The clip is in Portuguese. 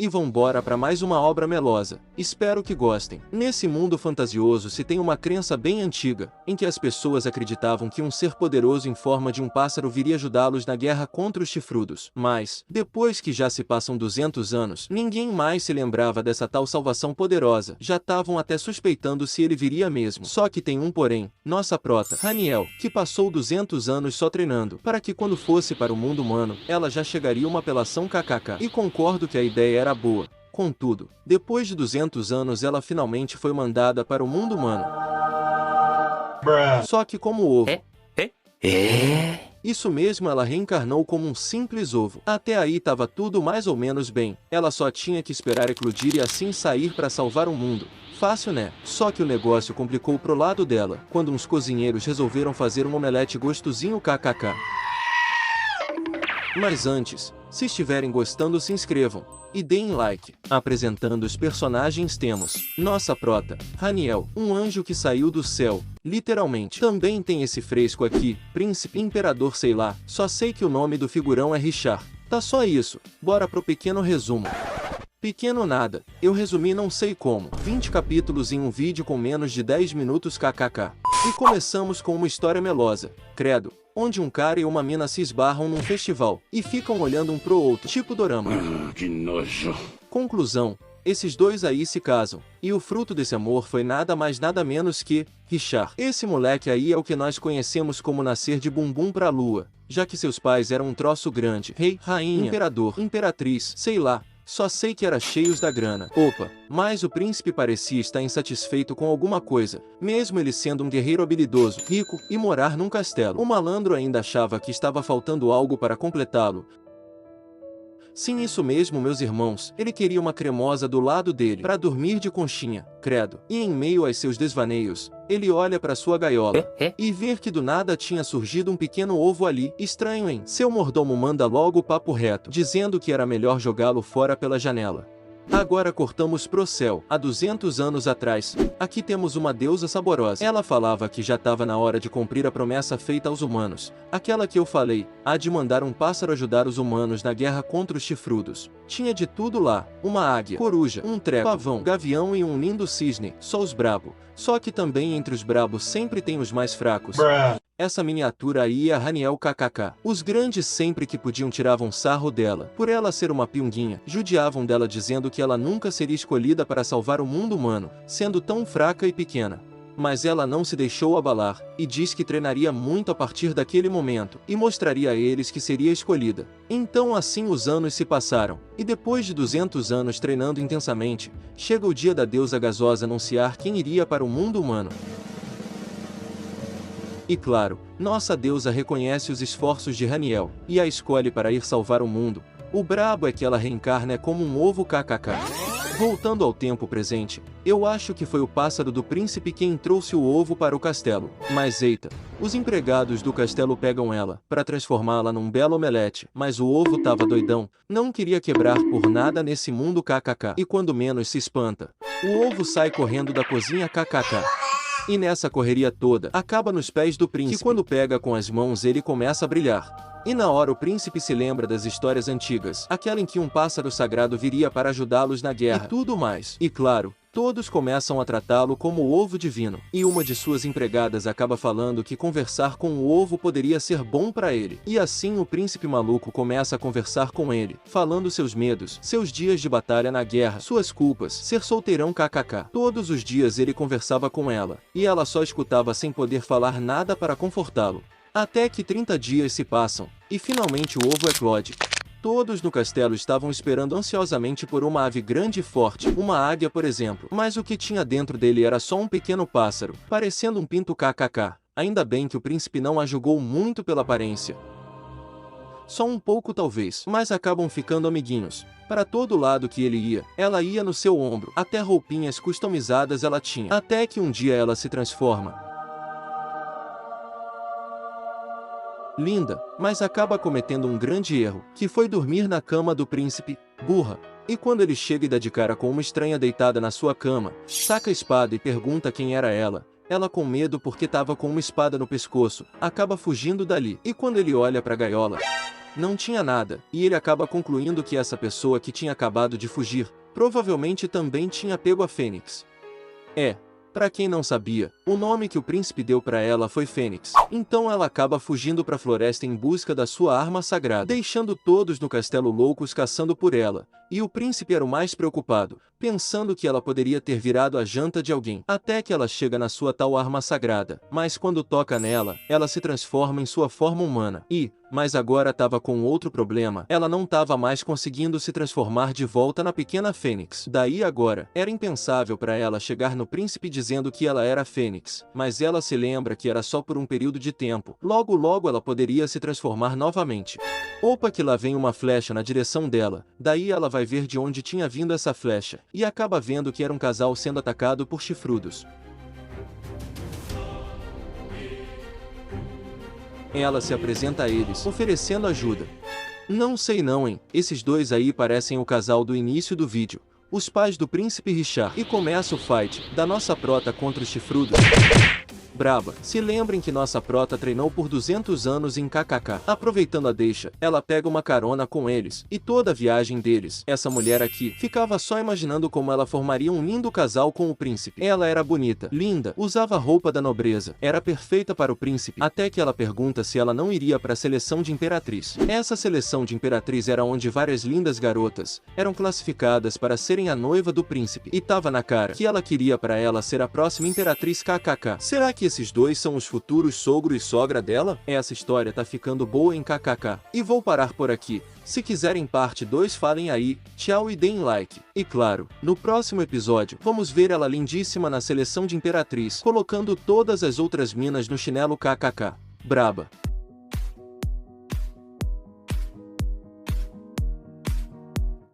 e vambora para mais uma obra melosa. Espero que gostem. Nesse mundo fantasioso se tem uma crença bem antiga, em que as pessoas acreditavam que um ser poderoso em forma de um pássaro viria ajudá-los na guerra contra os chifrudos. Mas, depois que já se passam 200 anos, ninguém mais se lembrava dessa tal salvação poderosa. Já estavam até suspeitando se ele viria mesmo. Só que tem um porém, nossa prota, Haniel, que passou 200 anos só treinando, para que quando fosse para o mundo humano, ela já chegaria uma apelação kkk. E concordo que a ideia era boa. Contudo, depois de 200 anos ela finalmente foi mandada para o mundo humano. Só que como ovo. Isso mesmo, ela reencarnou como um simples ovo. Até aí tava tudo mais ou menos bem. Ela só tinha que esperar eclodir e assim sair para salvar o mundo. Fácil, né? Só que o negócio complicou pro lado dela, quando uns cozinheiros resolveram fazer um omelete gostosinho kkk. Mas antes, se estiverem gostando, se inscrevam e deem like. Apresentando os personagens temos nossa prota, Haniel, um anjo que saiu do céu, literalmente. Também tem esse fresco aqui, príncipe, imperador, sei lá, só sei que o nome do figurão é Richard. Tá só isso, bora pro pequeno resumo. Pequeno nada, eu resumi não sei como, 20 capítulos em um vídeo com menos de 10 minutos kkk. E começamos com uma história melosa, credo, onde um cara e uma mina se esbarram num festival, e ficam olhando um pro outro, tipo dorama. Que nojo. Conclusão, esses dois aí se casam, e o fruto desse amor foi nada mais nada menos que Richard. Esse moleque aí é o que nós conhecemos como nascer de bumbum pra lua, já que seus pais eram um troço grande, rei, rainha, imperador, imperatriz, sei lá. Só sei que era cheios da grana. Opa, mas o príncipe parecia estar insatisfeito com alguma coisa, mesmo ele sendo um guerreiro habilidoso, rico e morar num castelo. O malandro ainda achava que estava faltando algo para completá-lo. Sim, isso mesmo, meus irmãos, ele queria uma cremosa do lado dele, para dormir de conchinha, credo. E em meio aos seus desvaneios, ele olha para sua gaiola, e vê que do nada tinha surgido um pequeno ovo ali. Estranho, hein? Seu mordomo manda logo o papo reto, dizendo que era melhor jogá-lo fora pela janela. Agora cortamos pro céu. Há 200 anos atrás, aqui temos uma deusa saborosa. Ela falava que já estava na hora de cumprir a promessa feita aos humanos. Aquela que eu falei, há de mandar um pássaro ajudar os humanos na guerra contra os chifrudos. Tinha de tudo lá, uma águia, coruja, um treco, pavão, gavião e um lindo cisne, só os brabo. Só que também entre os brabos sempre tem os mais fracos. Essa miniatura aí é a Haniel kkk. Os grandes sempre que podiam tiravam sarro dela. Por ela ser uma piunguinha, judiavam dela dizendo que ela nunca seria escolhida para salvar o mundo humano, sendo tão fraca e pequena. Mas ela não se deixou abalar, e diz que treinaria muito a partir daquele momento, e mostraria a eles que seria escolhida. Então assim os anos se passaram, e depois de 200 anos treinando intensamente, chega o dia da deusa gasosa anunciar quem iria para o mundo humano. E claro, nossa deusa reconhece os esforços de Haniel, e a escolhe para ir salvar o mundo. O brabo é que ela reencarna como um ovo kkk. Voltando ao tempo presente, eu acho que foi o pássaro do príncipe quem trouxe o ovo para o castelo. Mas eita, os empregados do castelo pegam ela, para transformá-la num belo omelete. Mas o ovo tava doidão, não queria quebrar por nada nesse mundo kkk. E quando menos se espanta, o ovo sai correndo da cozinha kkk. E nessa correria toda, acaba nos pés do príncipe, que quando pega com as mãos ele começa a brilhar. E na hora o príncipe se lembra das histórias antigas, aquela em que um pássaro sagrado viria para ajudá-los na guerra e tudo mais. E claro, todos começam a tratá-lo como o ovo divino. E uma de suas empregadas acaba falando que conversar com o ovo poderia ser bom para ele. E assim o príncipe maluco começa a conversar com ele, falando seus medos, seus dias de batalha na guerra, suas culpas, ser solteirão kkk. Todos os dias ele conversava com ela, e ela só escutava sem poder falar nada para confortá-lo. Até que 30 dias se passam, e finalmente o ovo eclode. Todos no castelo estavam esperando ansiosamente por uma ave grande e forte, uma águia por exemplo. Mas o que tinha dentro dele era só um pequeno pássaro, parecendo um pinto kkk. Ainda bem que o príncipe não a julgou muito pela aparência. Só um pouco talvez, mas acabam ficando amiguinhos. Para todo lado que ele ia, ela ia no seu ombro, até roupinhas customizadas ela tinha. Até que um dia ela se transforma. Linda, mas acaba cometendo um grande erro, que foi dormir na cama do príncipe, burra. E quando ele chega e dá de cara com uma estranha deitada na sua cama, saca a espada e pergunta quem era ela. Ela, com medo porque estava com uma espada no pescoço, acaba fugindo dali. E quando ele olha para a gaiola, não tinha nada, e ele acaba concluindo que essa pessoa que tinha acabado de fugir, provavelmente também tinha pego a Fênix. Pra quem não sabia, o nome que o príncipe deu pra ela foi Fênix. Então ela acaba fugindo pra floresta em busca da sua arma sagrada, deixando todos no castelo loucos caçando por ela. E o príncipe era o mais preocupado, pensando que ela poderia ter virado a janta de alguém. Até que ela chega na sua tal arma sagrada, mas quando toca nela, ela se transforma em sua forma humana. Mas agora estava com outro problema, ela não estava mais conseguindo se transformar de volta na pequena Fênix. Daí agora, era impensável para ela chegar no príncipe dizendo que ela era Fênix, mas ela se lembra que era só por um período de tempo. Logo logo ela poderia se transformar novamente. Opa, que lá vem uma flecha na direção dela. Daí ela vai ver de onde tinha vindo essa flecha, e acaba vendo que era um casal sendo atacado por chifrudos. Ela se apresenta a eles, oferecendo ajuda. Não sei não, hein? Esses dois aí parecem o casal do início do vídeo. Os pais do príncipe Richard. E começa o fight da nossa prota contra os chifrudos. Braba. Se lembrem que nossa prota treinou por 200 anos em KKK. Aproveitando a deixa, ela pega uma carona com eles, e toda a viagem deles, essa mulher aqui, ficava só imaginando como ela formaria um lindo casal com o príncipe. Ela era bonita, linda, usava roupa da nobreza, era perfeita para o príncipe, até que ela pergunta se ela não iria para a seleção de imperatriz. Essa seleção de imperatriz era onde várias lindas garotas eram classificadas para serem a noiva do príncipe, e tava na cara que ela queria para ela ser a próxima imperatriz KKK. Será que esses dois são os futuros sogro e sogra dela? Essa história tá ficando boa em KKK. E vou parar por aqui. Se quiserem parte 2 falem aí, tchau e deem like. E claro, no próximo episódio, vamos ver ela lindíssima na seleção de imperatriz, colocando todas as outras minas no chinelo KKK. Braba.